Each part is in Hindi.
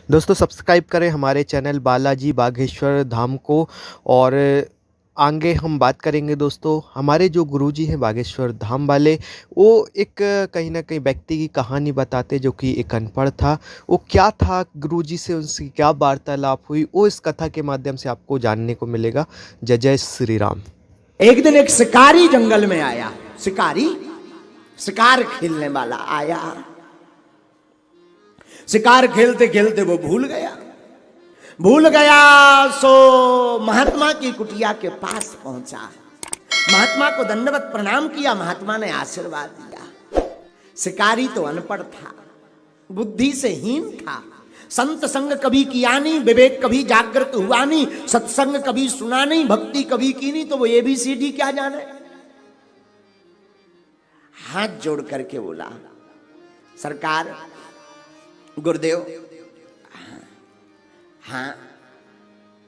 दोस्तों सब्सक्राइब करें हमारे चैनल बालाजी बागेश्वर धाम को। और आगे हम बात करेंगे दोस्तों, हमारे जो गुरुजी हैं बागेश्वर धाम वाले, वो एक कहीं न कहीं व्यक्ति की कहानी बताते जो कि एक अनपढ़ था। वो क्या था, गुरुजी से उनकी क्या वार्तालाप हुई, वो इस कथा के माध्यम से आपको जानने को मिलेगा। जय जय श्री राम। एक दिन एक शिकारी जंगल में आया। शिकारी शिकार खेलने वाला आया। शिकार खेलते खेलते वो भूल गया सो महात्मा की कुटिया के पास पहुंचा। महात्मा को दंडवत प्रणाम किया। महात्मा ने आशीर्वाद दिया। शिकारी तो अनपढ़ था, बुद्धि से हीन था। संत संग कभी किया नहीं, विवेक कभी जागृत हुआ नहीं, सत्संग कभी सुना नहीं, भक्ति कभी की नहीं, तो वो ABCD क्या जाने। हाथ जोड़ करके बोला, सरकार, गुरुदेव, हाँ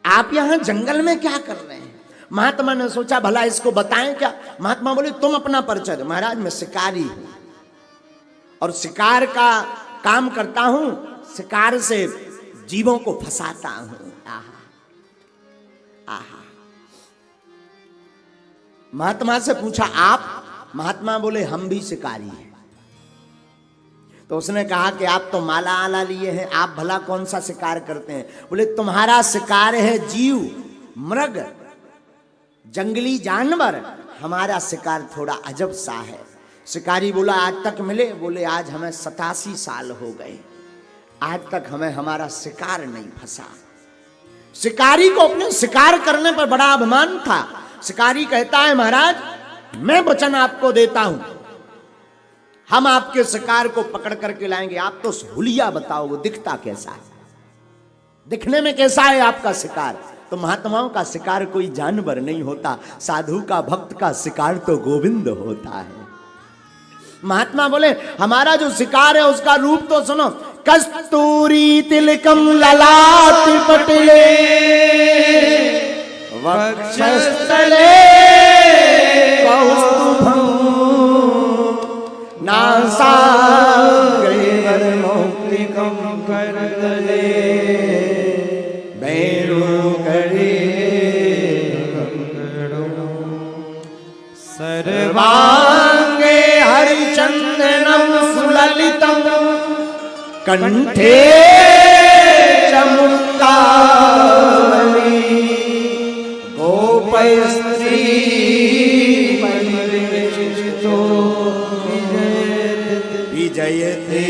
आप यहां जंगल में क्या कर रहे हैं? महात्मा ने सोचा भला इसको बताएं क्या। महात्मा बोले तुम अपना परिचय दो। महाराज मैं शिकारी हूं और शिकार का काम करता हूं, शिकार से जीवों को फंसाता हूं। आहा आहा। महात्मा से पूछा आप? महात्मा बोले हम भी शिकारी हैं। तो उसने कहा कि आप तो माला आला लिए हैं, आप भला कौन सा शिकार करते हैं? बोले तुम्हारा शिकार है जीव, मृग, जंगली जानवर, हमारा शिकार थोड़ा अजब सा है। शिकारी बोला आज तक मिले? बोले आज हमें 87 साल हो गए, आज तक हमें हमारा शिकार नहीं फंसा। शिकारी को अपने शिकार करने पर बड़ा अभिमान था। शिकारी कहता है महाराज मैं वचन आपको देता हूं, हम आपके शिकार को पकड़ करके लाएंगे। आप तो हुलिया बताओ वो दिखता कैसा है, दिखने में कैसा है आपका शिकार? तो महात्माओं का शिकार कोई जानवर नहीं होता, साधु का भक्त का शिकार तो गोविंद होता है। महात्मा बोले हमारा जो शिकार है उसका रूप तो सुनो। कस्तूरी तिलकम ललाट पटले वक्षस्थले कौस्तुभम नासाग्रे वरमौक्तिकं करतले वेणुकरे सर्वांगे हरिचंदनं सुललितं कंठे च मुक्तावली गोपस्त्री विजयते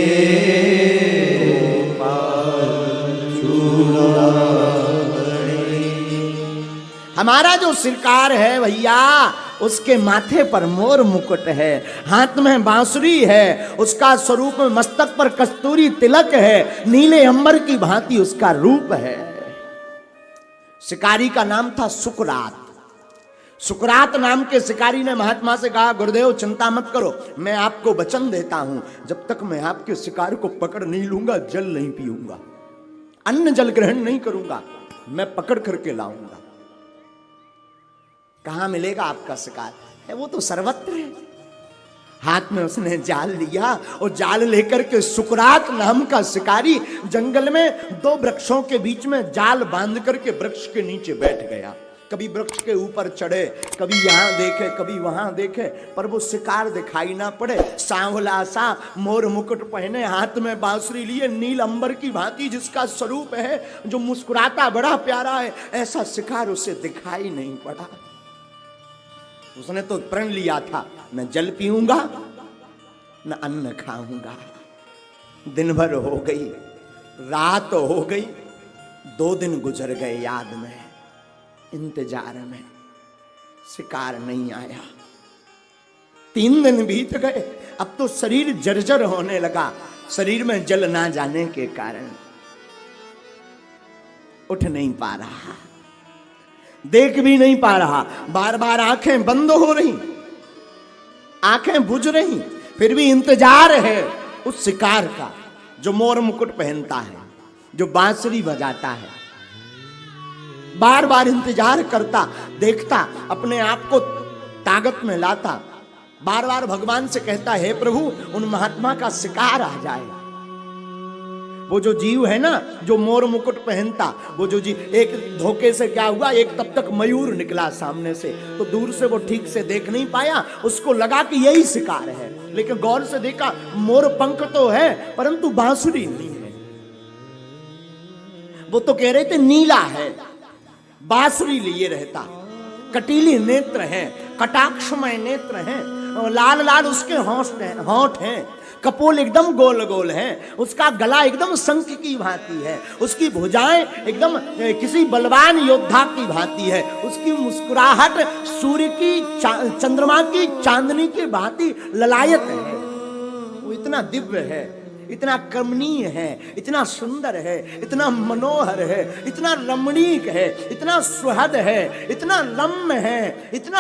हमारा जो शिकार है भैया, उसके माथे पर मोर मुकुट है, हाथ में बांसुरी है, उसका स्वरूप में मस्तक पर कस्तूरी तिलक है, नीले अंबर की भांति उसका रूप है। शिकारी का नाम था सुकरात। सुकरात नाम के शिकारी ने महात्मा से कहा गुरुदेव चिंता मत करो, मैं आपको वचन देता हूं, जब तक मैं आपके शिकार को पकड़ नहीं लूंगा जल नहीं पीऊंगा, अन्न जल ग्रहण नहीं करूंगा, मैं पकड़ करके लाऊंगा। कहां मिलेगा आपका शिकार? है वो तो सर्वत्र है। हाथ में उसने जाल लिया और जाल लेकर के सुकरात नाम का शिकारी जंगल में दो वृक्षों के बीच में जाल बांध करके वृक्ष के नीचे बैठ गया। कभी वृक्ष के ऊपर चढ़े, कभी यहां देखे, कभी वहां देखे, पर वो शिकार दिखाई ना पड़े। सांवला सा मोर मुकुट पहने, हाथ में बांसुरी लिए, नील अंबर की भांति जिसका स्वरूप है, जो मुस्कुराता बड़ा प्यारा है, ऐसा शिकार उसे दिखाई नहीं पड़ा। उसने तो प्रण लिया था न जल पीऊंगा न अन्न खाऊंगा। दिन भर हो गई, रात हो गई, 2 दिन गुजर गए याद में, इंतजार में, शिकार नहीं आया। 3 दिन बीत गए, अब तो शरीर जर्जर होने लगा, शरीर में जल ना जाने के कारण उठ नहीं पा रहा, देख भी नहीं पा रहा, बार बार आंखें बंद हो रही, आंखें बुझ रही, फिर भी इंतजार है उस शिकार का जो मोर मुकुट पहनता है, जो बांसुरी बजाता है। बार बार इंतजार करता, देखता, अपने आप को ताकत में लाता, बार बार भगवान से कहता है प्रभु उन महात्मा का शिकार आ जाए। वो जो जीव है ना, जो मोर मुकुट पहनता, वो जो जीव, एक धोखे से क्या हुआ, एक तब तक मयूर निकला सामने से, तो दूर से वो ठीक से देख नहीं पाया, उसको लगा कि यही शिकार है, लेकिन गौर से देखा मोर पंख तो है परंतु बांसुरी नहीं है। वो तो कह रहे थे नीला है, बांसुरी लिए रहता, कटीली नेत्र है, कटाक्षमय नेत्र है, लाल लाल उसके होंठ हैं, कपोल एकदम गोल गोल है, उसका गला एकदम शंख की भांति है, उसकी भुजाएं एकदम किसी बलवान योद्धा की भांति है, उसकी मुस्कुराहट सूर्य की चंद्रमा की चांदनी की भांति ललायत है। वो इतना दिव्य है, इतना कमनीय है, इतना सुंदर है, इतना मनोहर है, इतना रमणीक है, इतना सुहद है, इतना रम्य है, इतना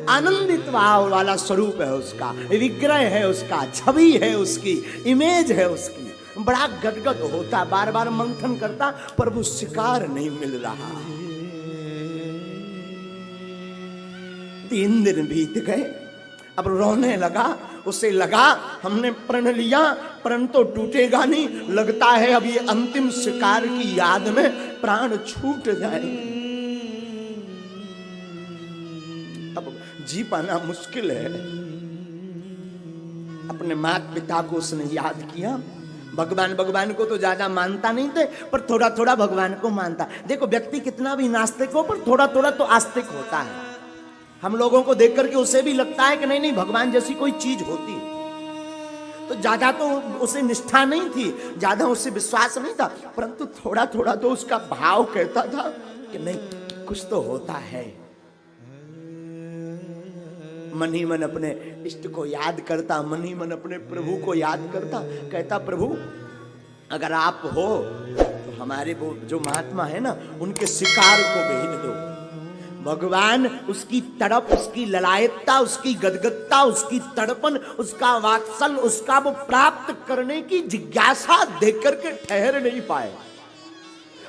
आनंदित भाव वाला स्वरूप है उसका, विग्रह है उसका, छवि है उसकी, इमेज है उसकी। बड़ा गदगद होता, बार बार मंथन करता, पर वो शिकार नहीं मिल रहा। 3 दिन बीत गए, अब रोने लगा, उसे लगा हमने प्रण लिया प्रण तो टूटेगा नहीं, लगता है अब ये अंतिम शिकार की याद में प्राण छूट जाएंगे, अब जी पाना मुश्किल है। अपने माता पिता को उसने याद किया, भगवान को तो ज्यादा मानता नहीं थे, पर थोड़ा थोड़ा भगवान को मानता। देखो व्यक्ति कितना भी नास्तिक हो, पर थोड़ा थोड़ा तो आस्तिक होता है। हम लोगों को देख करके उसे भी लगता है कि नहीं भगवान जैसी कोई चीज होती, तो ज्यादा तो उसे निष्ठा नहीं थी, ज्यादा उसे विश्वास नहीं था, परंतु थोड़ा थोड़ा तो उसका भाव कहता था कि नहीं कुछ तो होता है। मन ही मन अपने इष्ट को याद करता, मन ही मन अपने प्रभु को याद करता, कहता प्रभु अगर आप हो तो हमारे वो जो महात्मा है ना, उनके शिकार को भेज दो। भगवान उसकी तड़प, उसकी ललायतता, उसकी गदगदता, उसकी तड़पन, उसका वात्सल, उसका वो प्राप्त करने की जिज्ञासा देख करके ठहर नहीं पाए।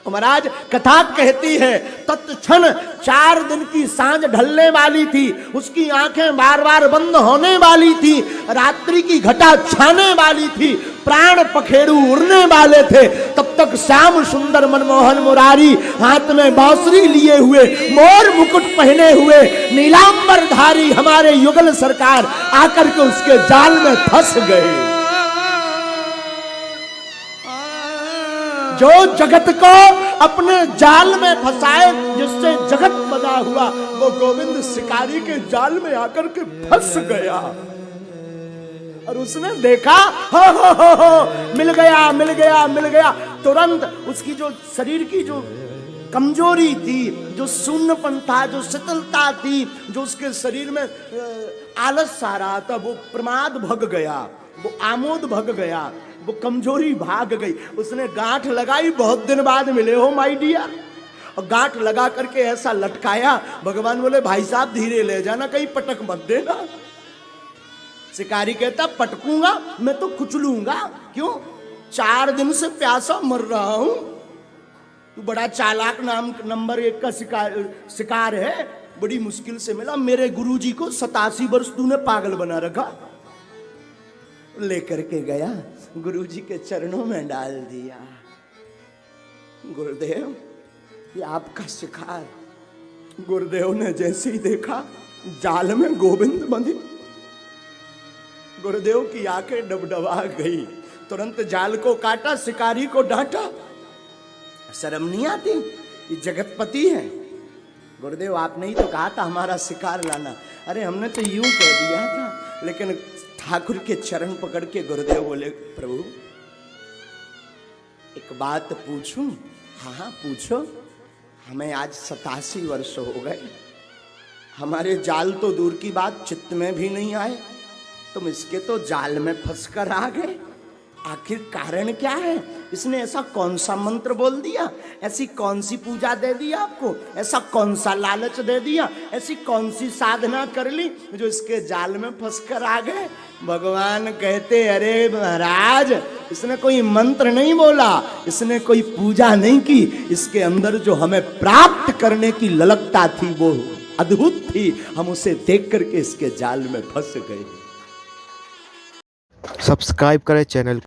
महाराज कथा कहती है तत्क्षण 4 दिन की सांझ ढलने वाली थी, उसकी आंखें बार बार बंद होने वाली थी, रात्रि की घटा छाने वाली थी, प्राण पखेरु उड़ने वाले थे, तब तक श्याम सुंदर मनमोहन मुरारी हाथ में बांसुरी लिए हुए, मोर मुकुट पहने हुए, नीलांबर धारी हमारे युगल सरकार आकर के उसके जाल में फंस गए। जो जगत को अपने जाल में फंसाए, जिससे जगत बना हुआ, वो गोविंद शिकारी के जाल में आकर के फंस गया। और उसने देखा हो मिल गया मिल गया मिल गया। तुरंत उसकी जो शरीर की जो कमजोरी थी, जो शून्यपन था, जो शीतलता थी, जो उसके शरीर में आलस आ रहा था, वो प्रमाद भग गया, वो आमोद भग गया, वो कमजोरी भाग गई। उसने गांठ लगाई, बहुत दिन बाद मिले हो माय डियर, और गांठ लगा करके ऐसा लटकाया। भगवान बोले भाई साहब धीरे ले जाना, कहीं पटक मत देना। शिकारी कहता पटकूंगा मैं तो कुचलूंगा, क्यों 4 दिन से प्यासा मर रहा हूं, तू बड़ा चालाक नंबर 1 का शिकार है, बड़ी मुश्किल से मिला, मेरे गुरुजी को 87 वर्ष तूने पागल बना रखा। लेकर के गया, गुरुजी के चरणों में डाल दिया, गुरुदेव ये आपका शिकार। गुरुदेव ने जैसे ही देखा जाल में गोविंद बंधी, गुरुदेव की आंखें डबडबा गई, तुरंत जाल को काटा, शिकारी को डांटा। शर्म नहीं आती, ये जगतपति है। गुरुदेव आपने ही तो कहा था हमारा शिकार लाना। अरे हमने तो यूं कह दिया था, लेकिन ठाकुर के चरण पकड़ के गुरुदेव बोले प्रभु एक बात पूछूं? हाँ पूछो। हमें आज 87 वर्ष हो गए, हमारे जाल तो दूर की बात चित्त में भी नहीं आए, तुम इसके तो जाल में फंस कर आ गए। आखिर कारण क्या है? इसने ऐसा कौन सा मंत्र बोल दिया, ऐसी कौन सी पूजा दे दी आपको, ऐसा कौन सा लालच दे दिया, ऐसी कौन सी साधना कर ली जो इसके जाल में फंस कर आ गए? भगवान कहते अरे महाराज इसने कोई मंत्र नहीं बोला, इसने कोई पूजा नहीं की, इसके अंदर जो हमें प्राप्त करने की ललकता थी वो अद्भुत थी, हम उसे देख करके इसके जाल में फंस गए। सब्सक्राइब करें चैनल।